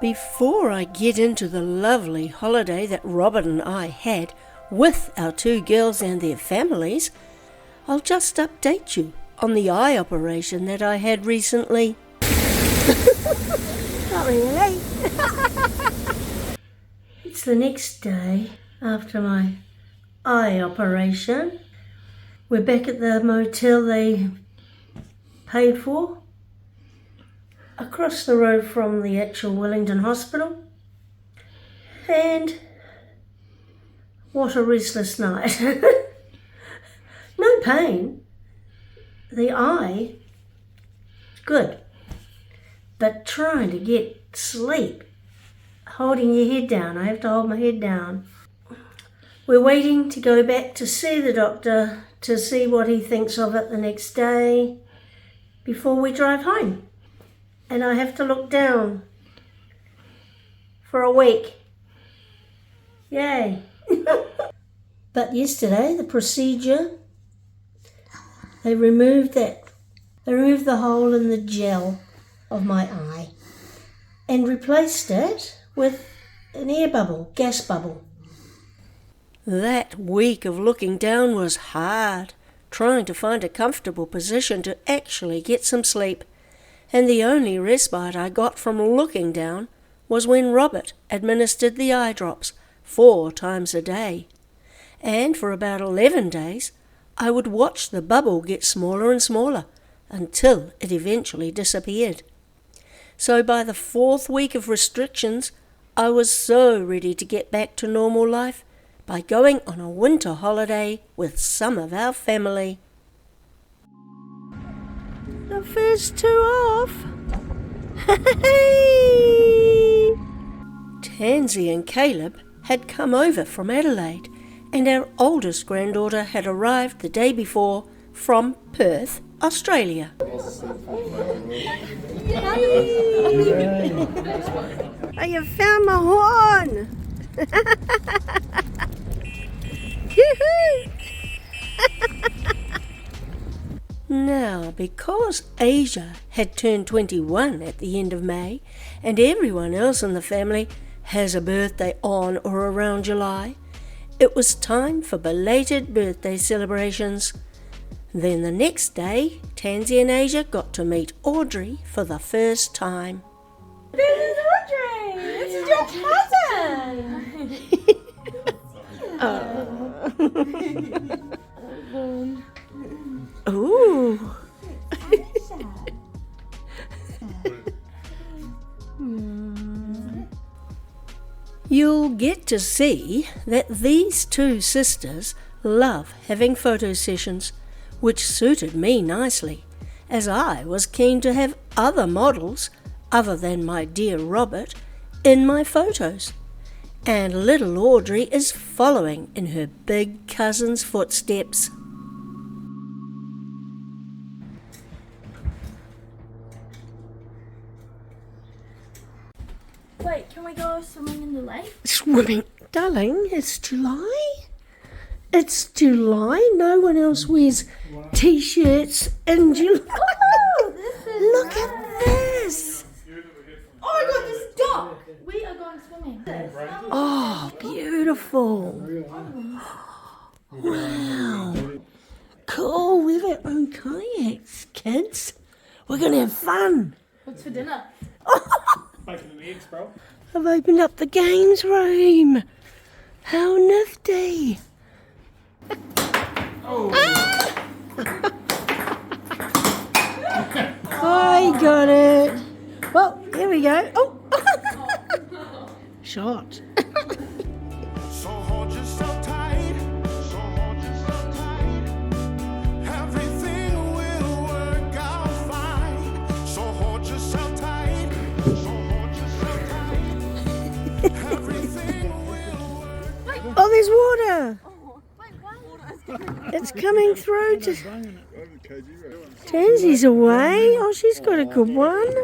Before I get into the lovely holiday that Robert and I had with our two girls and their families, I'll just update you on the eye operation that I had recently. Not really. It's the next day after my eye operation. We're back at the motel they paid for, across the road from the actual Wellington Hospital. And what a restless night. No pain. The eye, good. But trying to get sleep, holding your head down. I have to hold my head down. We're waiting to go back to see the doctor to see what he thinks of it the next day before we drive home. And I have to look down for a week. Yay. But yesterday, the procedure, they removed the hole in the gel of my eye and replaced it with an air bubble, gas bubble. That week of looking down was hard, trying to find a comfortable position to actually get some sleep. And the only respite I got from looking down was when Robert administered the eye drops 4 times a day. And for about 11 days, I would watch the bubble get smaller and smaller until it eventually disappeared. So by the 4th week of restrictions, I was so ready to get back to normal life by going on a winter holiday with some of our family. The first 2 off. Hey! Tansy and Caleb had come over from Adelaide, and our oldest granddaughter had arrived the day before from Perth, Australia. I have found my horn! Yoo-hoo! Now, because Asia had turned 21 at the end of May, and everyone else in the family has a birthday on or around July, it was time for belated birthday celebrations. Then the next day, Tansy and Asia got to meet Audrey for the first time. This is Audrey! This is your cousin! Ooh! You'll get to see that these two sisters love having photo sessions, which suited me nicely, as I was keen to have other models, other than my dear Robert, in my photos. And little Audrey is following in her big cousin's footsteps. Wait, can we go swimming in the lake? Swimming? Darling, it's July. It's July. No one else wears t-shirts in July. Oh, Look at this. Oh my god, this dock! We are going swimming. Oh, beautiful. Wow. Cool. We have our own kayaks, kids. We're going to have fun. What's for dinner? Bacon and eggs, bro. I've opened up the games room. How nifty. Oh. I got it. Well, here we go. Oh. Shot. So hold yourself tight. So hold yourself tight. Everything will work out fine. So hold yourself tight. So hold yourself tight. Everything will work. Oh, there's water. Wait, why? It's coming through. Tansy's away. Oh, she's got a good one.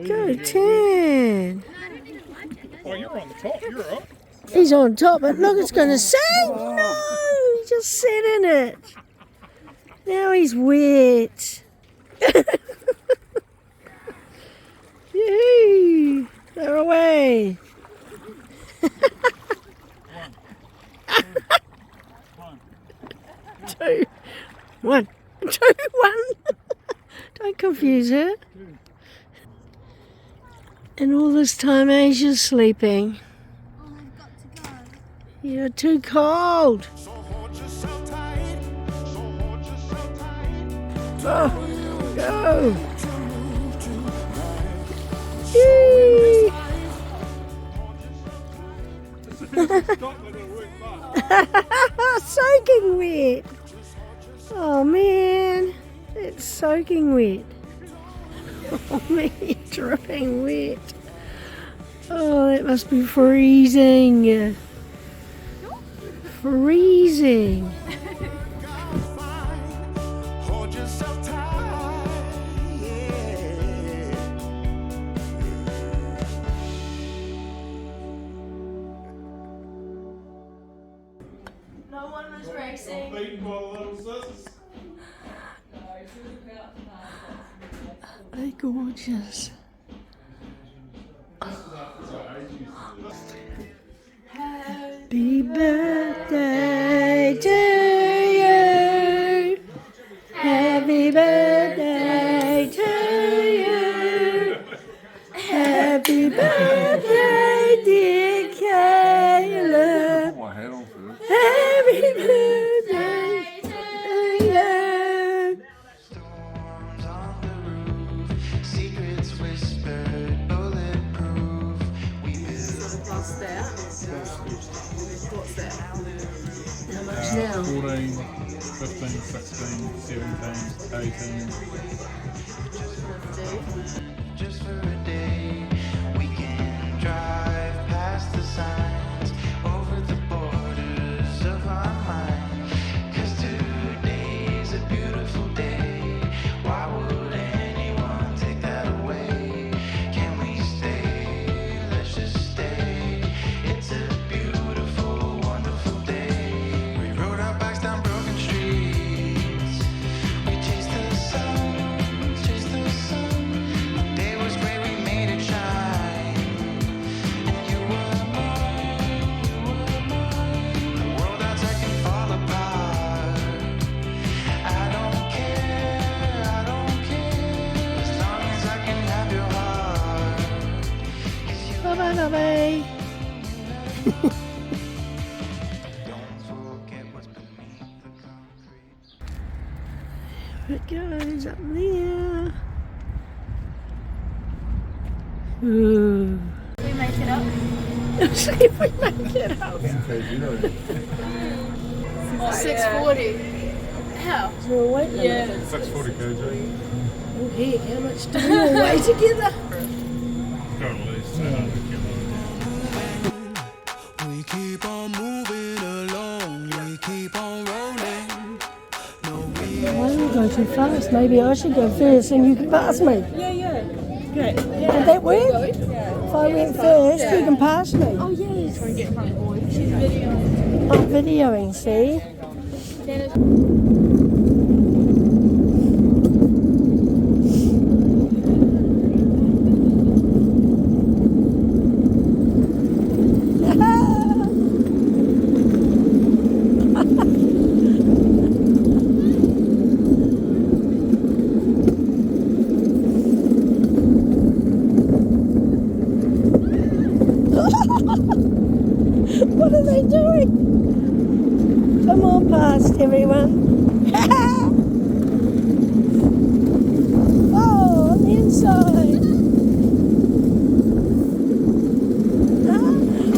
Go, Tan. Oh, you're on the top. You're up. He's on top, but look, it's going to sink. No, he just sat in it. Now he's wet. Yeah. Hey, they're away. Two. One. Two. One. Don't confuse her. And all this time Asia's sleeping. Oh, I've got to go. You're too cold. So hold yourself tight. So hold yourself tight. Oh, go. Yee. Soaking wet. Oh man, it's soaking wet. Oh man, dripping wet. Oh, that must be freezing. Freezing. Hold yourself tight. Yeah. No one was racing. Beaten by the little sisters. They're gorgeous. Happy birthday to you. Happy birthday to you. Happy birthday, dear Caleb. My hat on first. Happy birthday to you. Storms on the roof, secrets whispered, bulletproof. We build What's that? What's that? How much now? 14, 15, 16, 17, 18. just for a day. We can drive past the signs, over the borders of our mind. 'Cause today's a beautiful day. Why would anyone take that away? Can we stay? Let's just stay. It's a beautiful, wonderful day. We rode our bikes down broken streets. We chased the sun, chased the sun. The day was great, we made it shine. And you were mine, you were mine. The world outside can fall apart. I don't care, as long as I can have your heart. 'Cause you Bye bye, lovey. don't forget what's beneath the concrete. It goes up there. Ooh. We make it up. See if we make it up. Okay, you know. 640. How? Is there a weight limit? Yeah. 640 kg. Oh heck, how much do we all weigh together? Got at least 200 kilos. We keep on moving along. We keep on rolling. No, we I don't go too fast. Maybe I should go first and you can pass me. Yeah. Okay. Did that work? If I went first, you can pass me. Oh, yes. Trying to get front boy. She's videoing. I'm videoing, see? What are they doing? Come on past everyone. Oh, on the inside.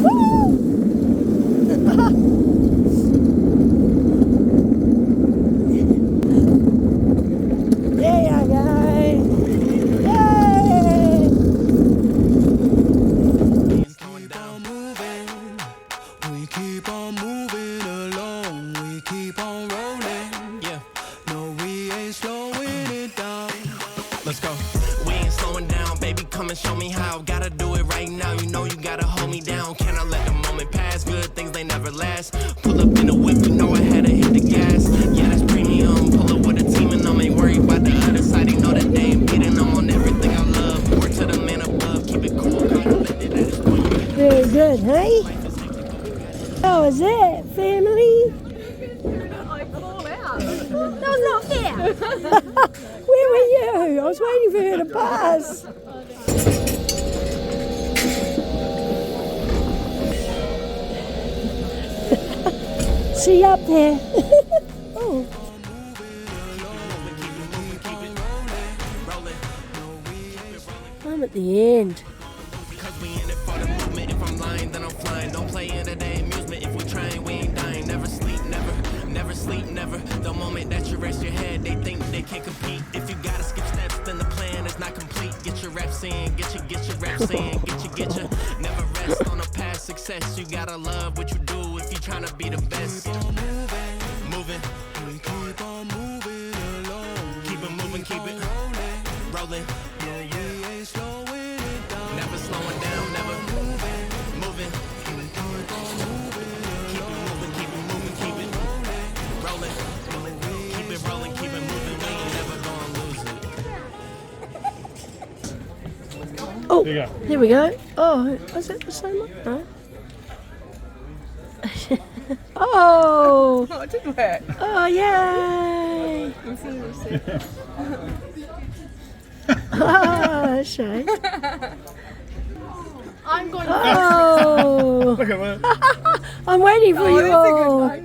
Woo! There you go. Yay! keep on moving. We keep on moving along. We keep on rolling. Yeah. No, we ain't slowing it down. Let's go. We ain't slowing down, baby, come and show me how. Gotta do it right now, you know you gotta hold me down. Can I let the moment pass? Good things, they never last. Pull up in the whip, you know I had to hit the gas. Yeah, that's premium, pull up with a team and I'm ain't worried about the other side. They know that they ain't beating, I'm on everything I love. Word to the man above. good, hey? How was it, family? I fall out. That was not fair. Where were you? I was waiting for her to pass. See you up there. Oh. I'm at the end. Because we in it for the movement. If I'm lying, then I'm flying. Don't play in the day amusement. If we trying, we ain't dying. Never sleep, never sleep, never. The moment that you rest your head, they think they can compete. If you gotta skip steps, then the plan is not complete. Get your reps in, get your reps in, get your. Never rest on a past success. You gotta love what you do if you trying to be the best. Moving. We keep on moving along. Keep it moving, keep it rolling. We ain't slowing it down. Never slowing down, never moving. Keep it moving, keep it moving, keep it rolling. Keep it rolling, keep it moving. We ain't never gonna lose it. Oh, There you go. here we go. Oh, was it the same one? No. Oh, Oh, it didn't work. oh, yay. Oh, shame. I'm going Oh, Look at that. I'm waiting for you that's a all. good one.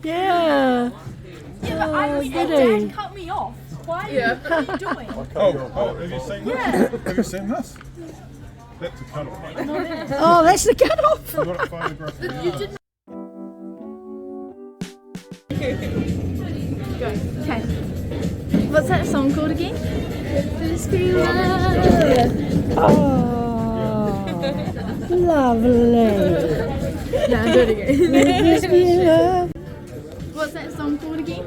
Yeah. Yeah, but I mean, goody. Dad cut me off. Why? What are you doing? Oh, have you seen this? Have you seen this? That's a cutoff. Oh, that's the cutoff. I've got it photographed. You didn't. Go. Okay. What's that song called again? Oh, lovely. Yeah, do it again. This be love. What's that song called again?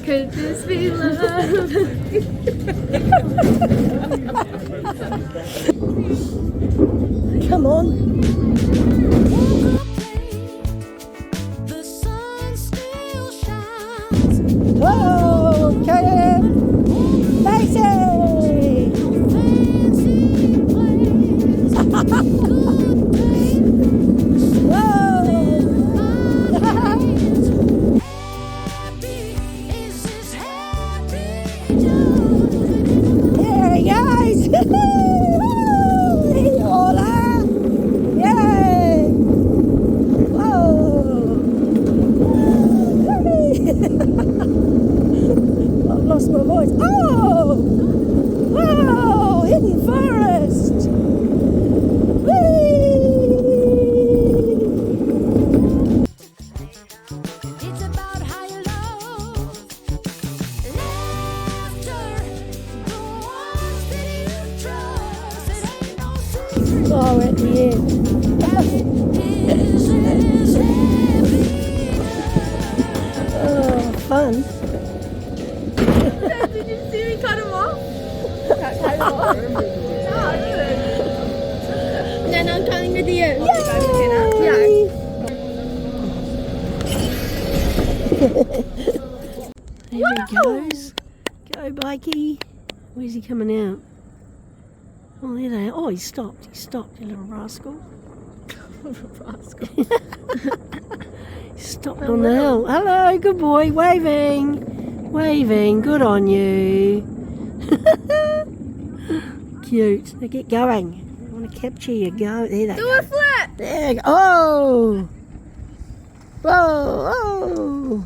Could this be love? Come on. The sun still shines. Whoa, Karen. Daisy. Fancy place. Good things. Whoa. Happy is this happy dog. There he goes. Hola. Yay. Whoa. I've lost my voice. Oh! Wow! Hidden forest! Whee! It's about how you love. Laughter. The ones that you trust. It ain't no secret. Oh, we're at the end. Is this happy? Oh, fun. Did you see me cut him off? Cut him off. No, I didn't. Then I'm cutting with you. Yeah. There he goes. Go, Bikey. Where's he coming out? Oh, there they are. Oh, he stopped. He stopped, you little rascal. Rascal. Stopped on the hill. Hello, good boy. Waving. Waving. Good on you. Cute. Now get going. I want to capture you. Go. There they Do go. a flip. There you go. Oh. Whoa. Oh.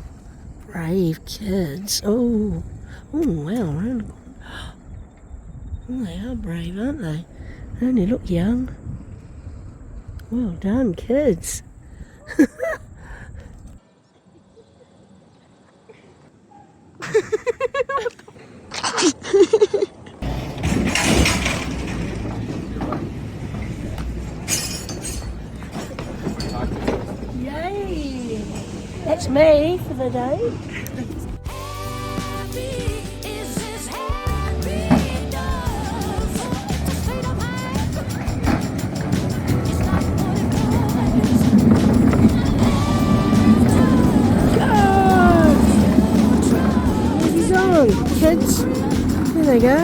Brave kids. Oh. Oh, wow. Round the corner. Oh, they are brave, aren't they? They only look young. Well done, kids. Yay! That's me for the day. Happy is this happy dog. It's a state of mind. It's not what it Go! Easy on, kids. There they go.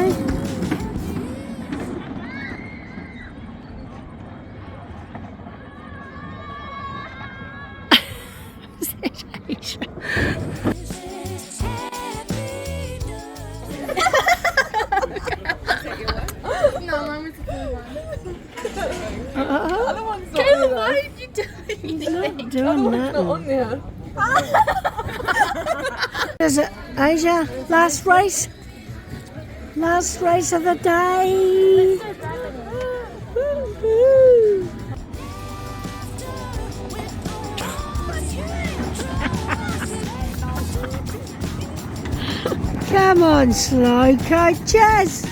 doing nothing. there. Is it Asia? Last race? Last race of the day. Woo-hoo. Come on, slow coaches.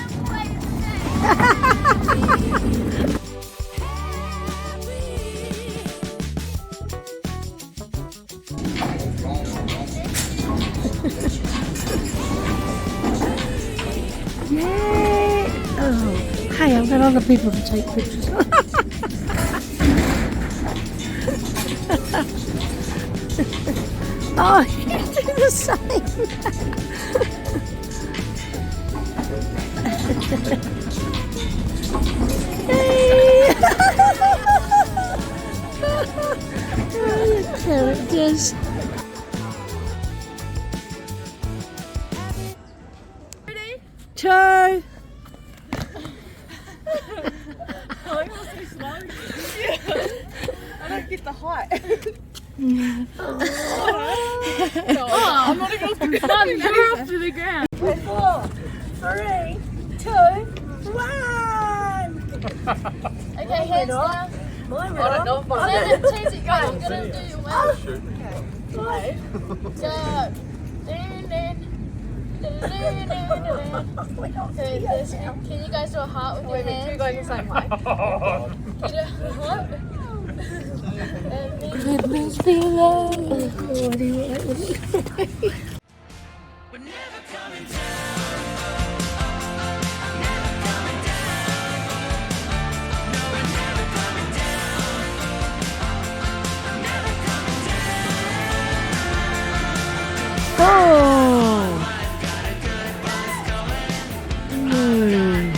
Yeah. Oh, hey, I've got other people to take pictures. Oh, you do the same. Hey. Oh, the characters. Ready? Two. Oh, you're so slow. I don't get the height. I'm not even off the ground. You're off to the ground. 4, 3, 2, 1. Okay, hands down. Mine I don't know if my change it, guys. I'm gonna do your way. Shoot. Okay. So, can you guys do a heart with your hands? We're going the same way. Get a heart. Goodness be alive. What do you want? Oh! Mm.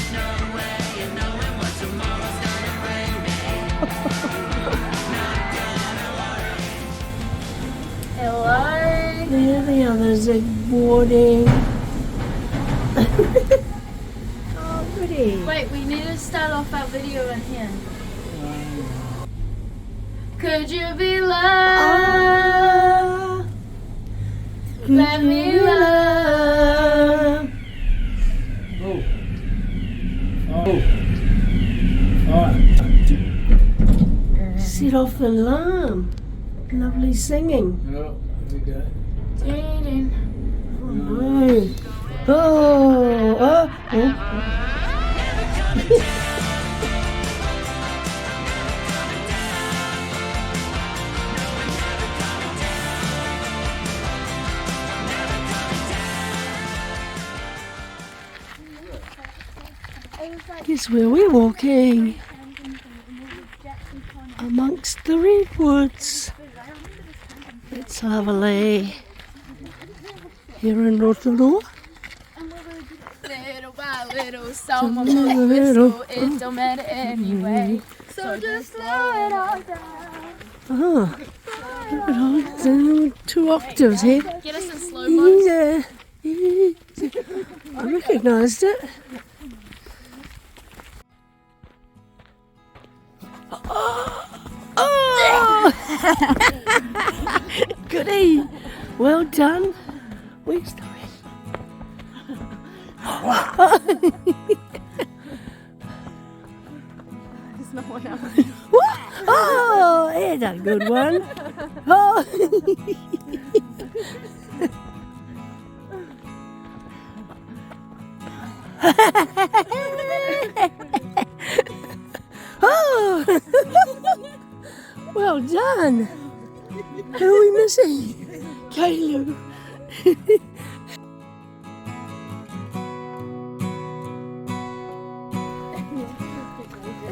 Hello. There the others are boarding. Oh, pretty. Wait, we need to start off our video in here. Could you be loved? Ah, Let me love. set off the alarm. Lovely singing. Oh, here we go. Oh no. Oh, oh. Guess where we're walking? Amongst the redwoods. It's lovely. Here in Rotorua. Little by little, someone will whistle. It don't matter anyway. So just slow it all down. Oh, look at all the 2 octaves here. Get us in slow mo. Yeah. I recognised it. Oh! Goody! Well done. Where's the rest? There's no one else. What? Oh, there's a good one. Oh. Oh. Well done. Who are we missing? Caleb.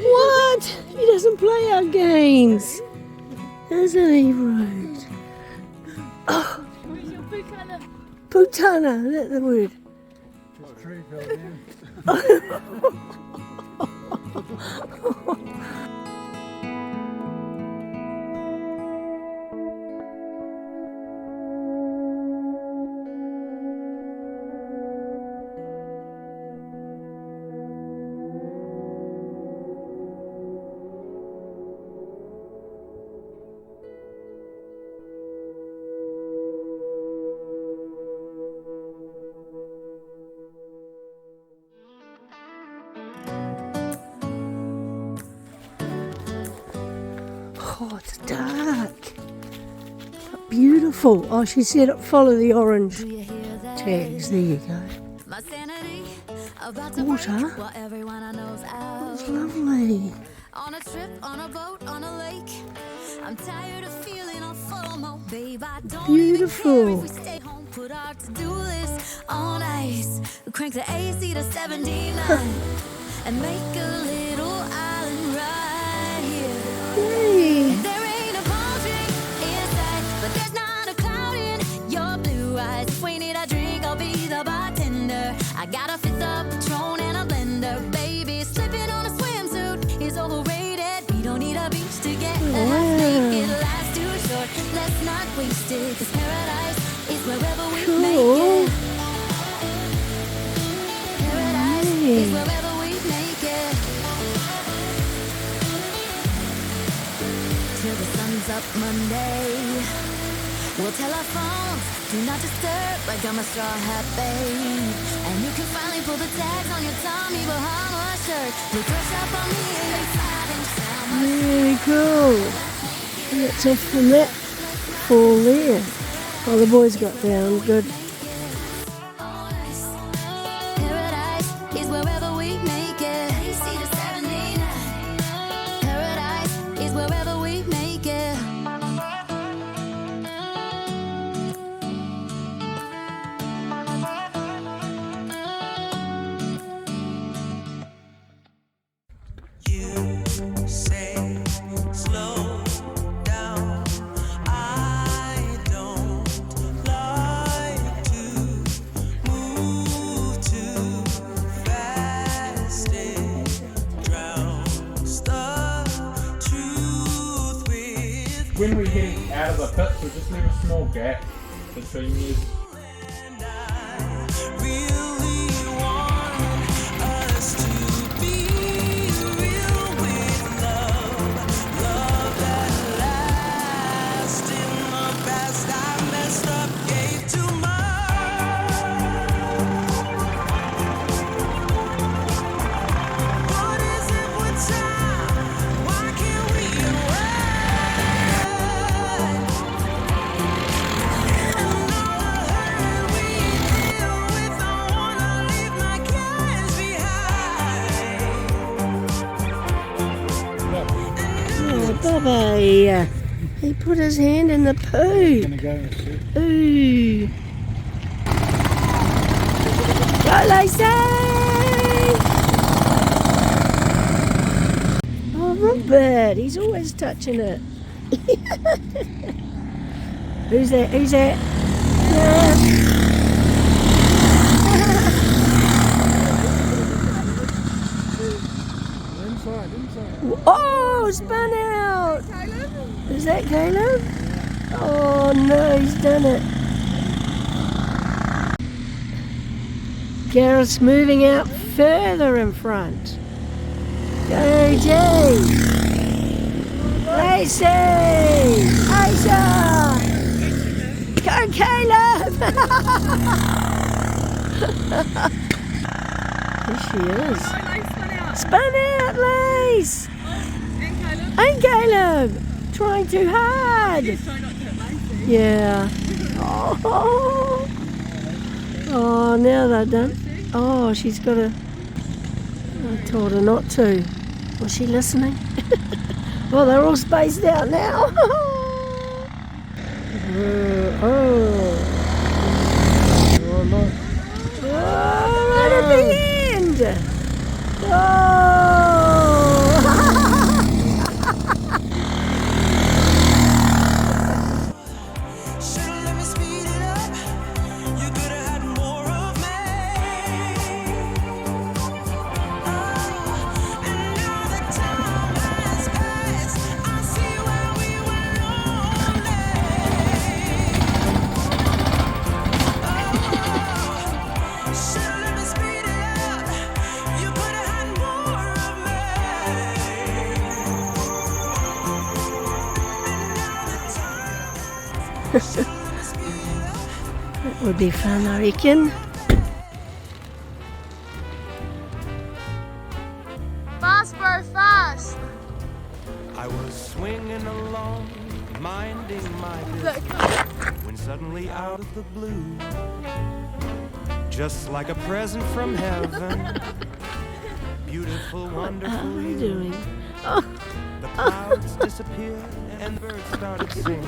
What? He doesn't play our games. Isn't he rude? Oh, Where's your putana? putana, that's the word. This tree fell down. it's dark. But beautiful. Oh, she said follow the orange tags. There you go. Water. That's lovely. On a trip, on a boat, on a lake. I'm tired of feeling on FOMO, babe. I don't Beautiful. even care if we stay home, put our to-do list on ice. Crank the AC to 79 and make a little island right here. Hey. And there ain't a palm tree in sight, but there's not a cloud in your blue eyes. If we need a drink, I'll be the bartender. I got a fifth of Patron and a blender, baby. Slipping on a swimsuit is overrated. We don't need a beach to get let's make it last too short. Let's not waste it, 'cause paradise is wherever we make Cool. it. Paradise is wherever we make it. Till the sun's up Monday. We'll tell our phones, do not disturb, like I'm a straw hat, babe. And you can finally pull the tags on your Tommy Bahama shirt. Look fresh up on me, 85-inch sound. Very cool. And that's off from that fall there. Oh, the boys got down. Good. Paradise is wherever we make it. AC to 79. Paradise is wherever we make it. You say slow down. I don't like to move too fast. It drowns the truth with When we head out of the pit, we'll just leave a small gap between you. really want us to be real with love. Love that lasts. In the past I messed up, gave too much. What is it with time? Why can't we wait? And all the hurt we deal with, I wanna leave my cares behind. Oh, Bubby. He put his hand in the poo. Gonna go and see. Ooh. Go, Lacey! Oh, Robert. He's always touching it. Who's that? Who's that? Yeah. Inside. Oh, spun out. Is that Caleb? Oh no, he's done it. Gareth's moving out further in front. Go, Jay. Lacey. Aisha. Go, Caleb. There she is. Spun out, Lace. And Caleb. Trying too hard. Yeah. Oh. Oh, now they're done. Oh, she's got to. I told her not to. Was she listening? Well, they're all spaced out now. Oh, look. right at the end. Oh. Should've let me speed it up. You could've had more of me. And now that time has passed, I see where we were lonely. Should've let me speed it up. You could've had more of me. That would be fun, I reckon. Fast, bro, fast. I was swinging along, minding my business, when suddenly out of the blue, just like a present from heaven, beautiful, wonderful you. Doing? The clouds disappeared and the birds started singing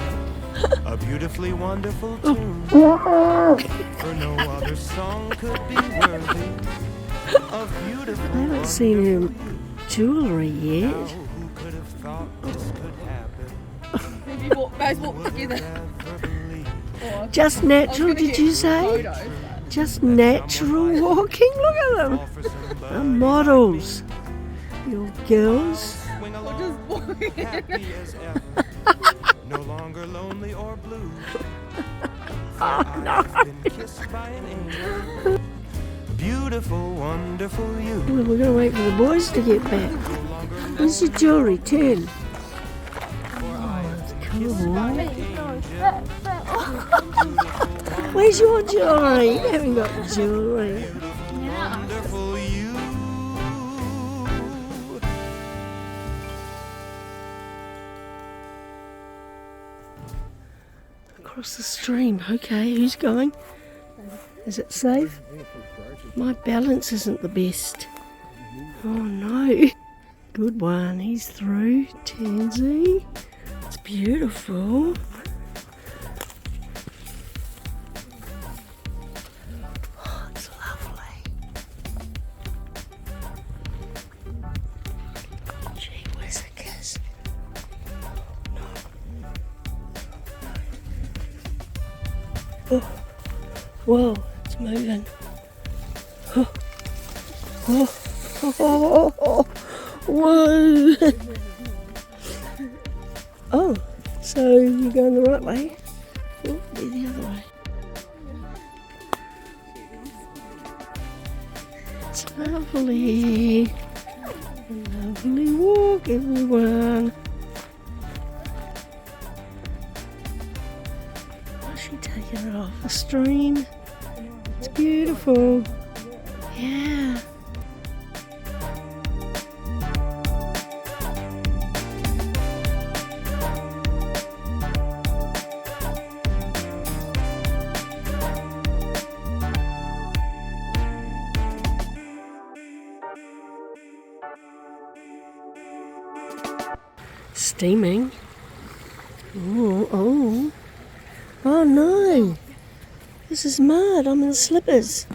a beautifully wonderful tune. For no other song could be worthy of beautiful. I haven't seen him jewellery yet. Now, who could have thought this could happen? Maybe guys walk together. Never believed. Just natural, did you say? Just natural walking? Look at them. They're models. Your girls. Swing along, happy as ever, no longer lonely or blue. I've been kissed by an angel. Beautiful, wonderful you. Well, we're going to wait for the boys to get back. Where's your jewellery? Turn. Oh, it's cool. Where's your jewellery? You haven't got jewellery. Wonderful you. Across the stream. Okay, who's going? Is it safe? My balance isn't the best. Oh no. Good one. He's through. Tansy. It's beautiful. Oh, it's lovely. Gee whizzikers. Oh, whoa, it's moving. Oh, oh, oh, oh, oh, whoa. Oh, so you're going the right way? Oh, be the other way. It's lovely. Lovely walk, everyone. Taking it off the stream. It's beautiful. Yeah. Steaming. Oh, oh. Oh no, this is mud. I'm in slippers.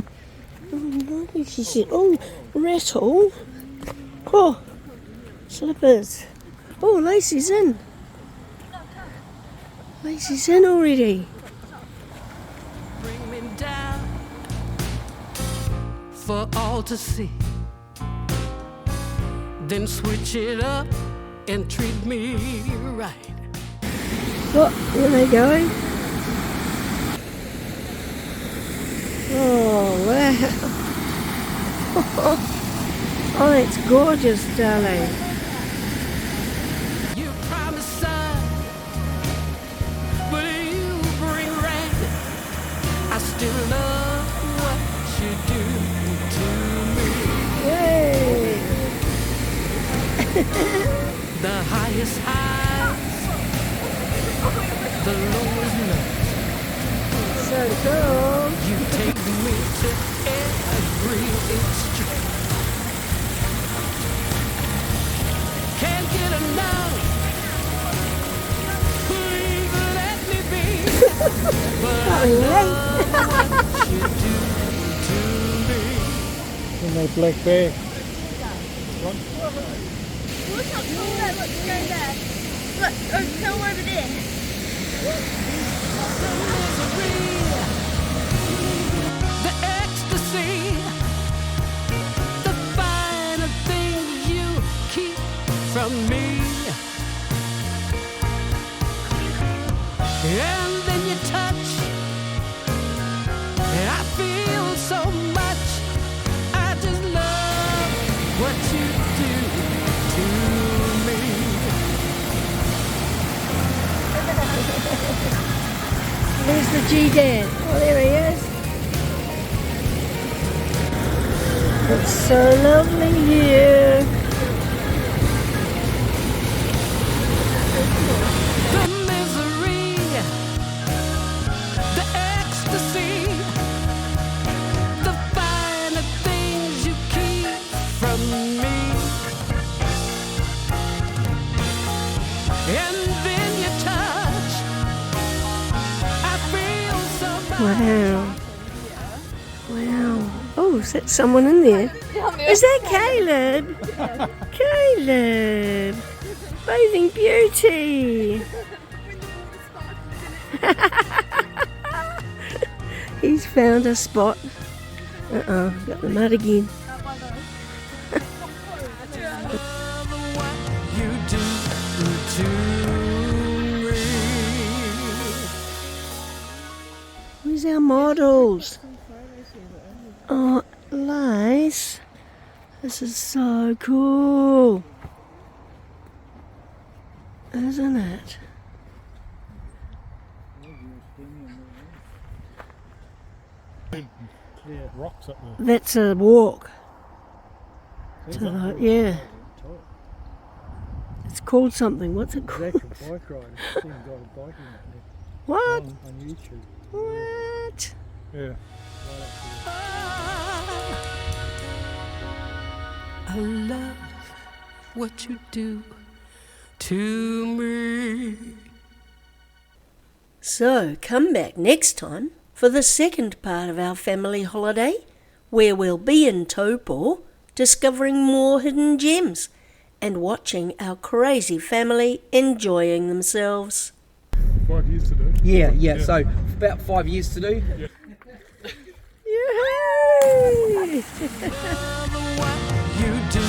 Oh no, she said. Oh, rattle. Oh, slippers. Oh, Lacey's in. Lacey's in already. Bring me down for all to see. Then switch it up and treat me right. Oh, here they go. Oh, wow. Oh, it's gorgeous, darling. You promised sun, but you bring rain. I still love what you do to me. Yay! The highest highs, the lowest lows. So cool. You take me to every extreme. Can't get enough. Please let me be. But I love what you do to me. And my black bag. Look how cool that looks going there. Look, go over there. The misery, the ecstasy, the finer things you keep from me. And then you touch, and I feel so much. I just love what you do to me. There's the G-Dan. Oh, there he is. It's so lovely here. Is that someone in there? Is that Caleb? Caleb! Bathing Beauty! He's found a spot. Got the mud again. You do to me. Where's our models? Oh, Lace. This is so cool. Isn't it? Yeah, rocks up there. That's a walk. Yeah. It's called something. What's it called? Actual bike rider. Seen a guy biking up there What? on YouTube. What? Yeah. I love what you do to me. So, come back next time for the second part of our family holiday, where we'll be in Taupo, discovering more hidden gems and watching our crazy family enjoying themselves. 5 years to do. Yeah, so about 5 years to do. Yay! You do